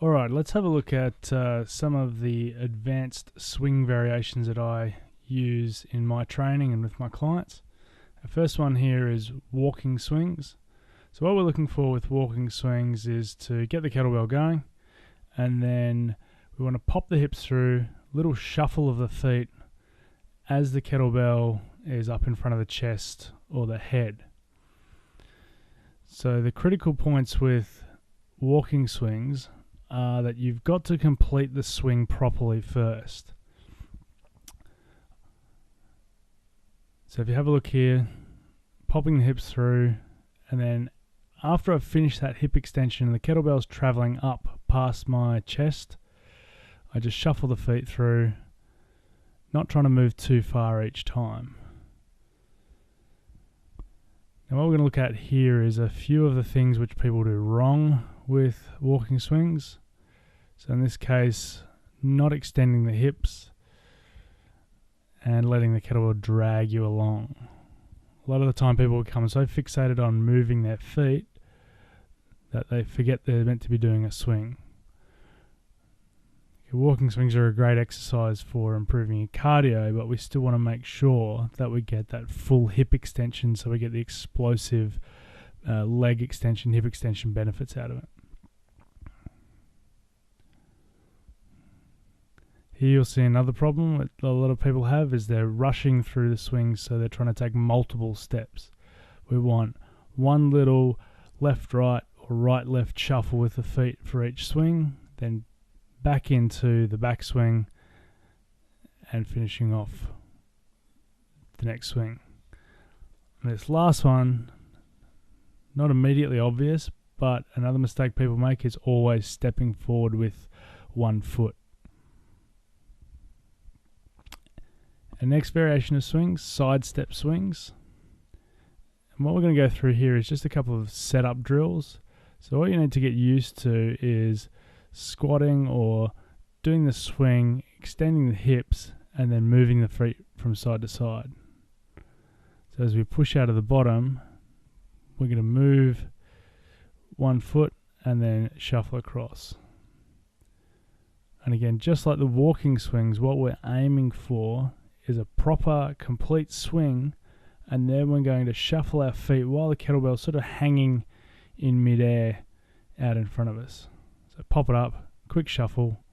Alright, let's have a look at some of the advanced swing variations that I use in my training and with my clients. The first one here is walking swings. So what we're looking for with walking swings is to get the kettlebell going, and then we want to pop the hips through, little shuffle of the feet as the kettlebell is up in front of the chest or the head. So the critical points with walking swings are that you've got to complete the swing properly first. So if you have a look here, popping the hips through, and then after I've finished that hip extension and the kettlebell's traveling up past my chest, I just shuffle the feet through, not trying to move too far each time. Now what we're going to look at here is a few of the things which people do wrong with walking swings. So in this case, not extending the hips and letting the kettlebell drag you along. A lot of the time people become so fixated on moving their feet that they forget they're meant to be doing a swing. Walking swings are a great exercise for improving your cardio, but we still want to make sure that we get that full hip extension so we get the explosive leg extension, hip extension benefits out of it. Here you'll see another problem that a lot of people have is they're rushing through the swings, so they're trying to take multiple steps. We want one little left-right or right-left shuffle with the feet for each swing, then back into the backswing and finishing off the next swing. And this last one, not immediately obvious, but another mistake people make is always stepping forward with one foot. The next variation of swings, side step swings. And what we're going to go through here is just a couple of setup drills. So what you need to get used to is squatting or doing the swing, extending the hips, and then moving the feet from side to side. So as we push out of the bottom, we're going to move one foot and then shuffle across. And again, just like the walking swings, what we're aiming for is a proper, complete swing, and then we're going to shuffle our feet while the kettlebell's sort of hanging in midair out in front of us. So pop it up, quick shuffle,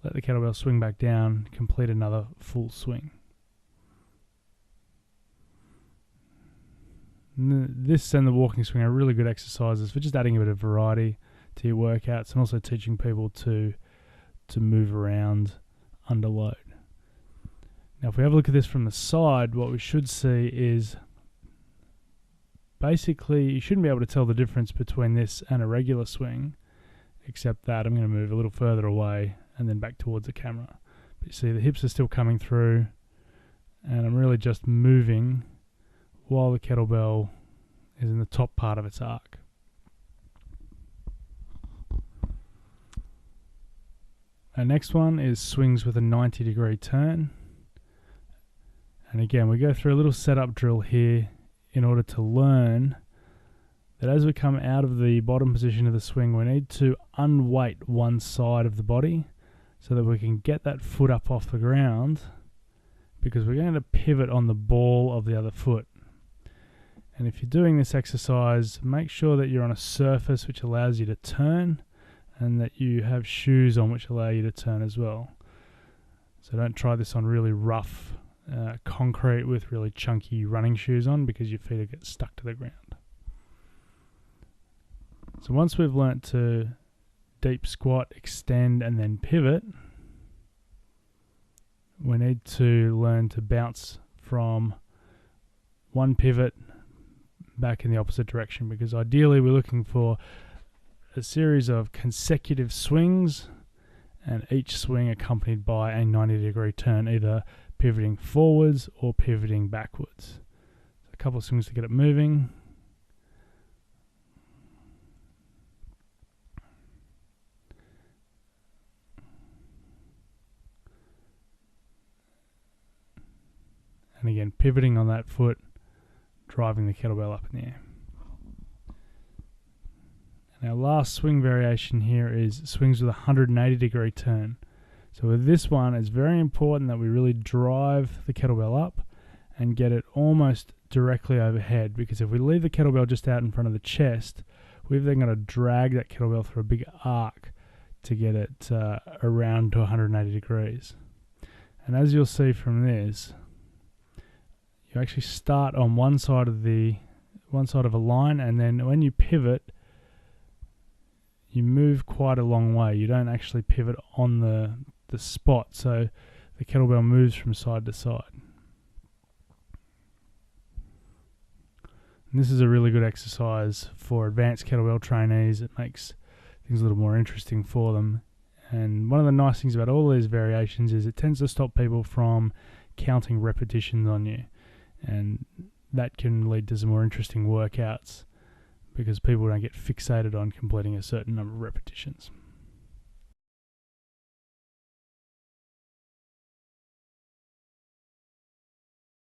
let the kettlebell swing back down, complete another full swing. This and the walking swing are really good exercises for just adding a bit of variety to your workouts and also teaching people to move around under load. Now if we have a look at this from the side, what we should see is basically you shouldn't be able to tell the difference between this and a regular swing, except that I'm going to move a little further away and then back towards the camera. But you see the hips are still coming through, and I'm really just moving while the kettlebell is in the top part of its arc. Our next one is swings with a 90-degree turn. And again, we go through a little setup drill here in order to learn that as we come out of the bottom position of the swing, we need to unweight one side of the body so that we can get that foot up off the ground, because we're going to pivot on the ball of the other foot. And if you're doing this exercise, make sure that you're on a surface which allows you to turn and that you have shoes on which allow you to turn as well. So don't try this on really rough concrete with really chunky running shoes on, because your feet will get stuck to the ground. So once we've learnt to deep squat, extend, and then pivot, we need to learn to bounce from one pivot back in the opposite direction, because ideally we're looking for a series of consecutive swings and each swing accompanied by a 90-degree turn, either pivoting forwards or pivoting backwards. So a couple of swings to get it moving. And again, pivoting on that foot, driving the kettlebell up in the air. And our last swing variation here is swings with a 180 degree turn. So with this one, it's very important that we really drive the kettlebell up and get it almost directly overhead, because if we leave the kettlebell just out in front of the chest, we've then got to drag that kettlebell through a big arc to get it around to 180 degrees. And as you'll see from this, you actually start on one side of a line, and then when you pivot, you move quite a long way. You don't actually pivot on the spot, so the kettlebell moves from side to side. And this is a really good exercise for advanced kettlebell trainees. It makes things a little more interesting for them. And one of the nice things about all these variations is it tends to stop people from counting repetitions on you. And that can lead to some more interesting workouts because people don't get fixated on completing a certain number of repetitions.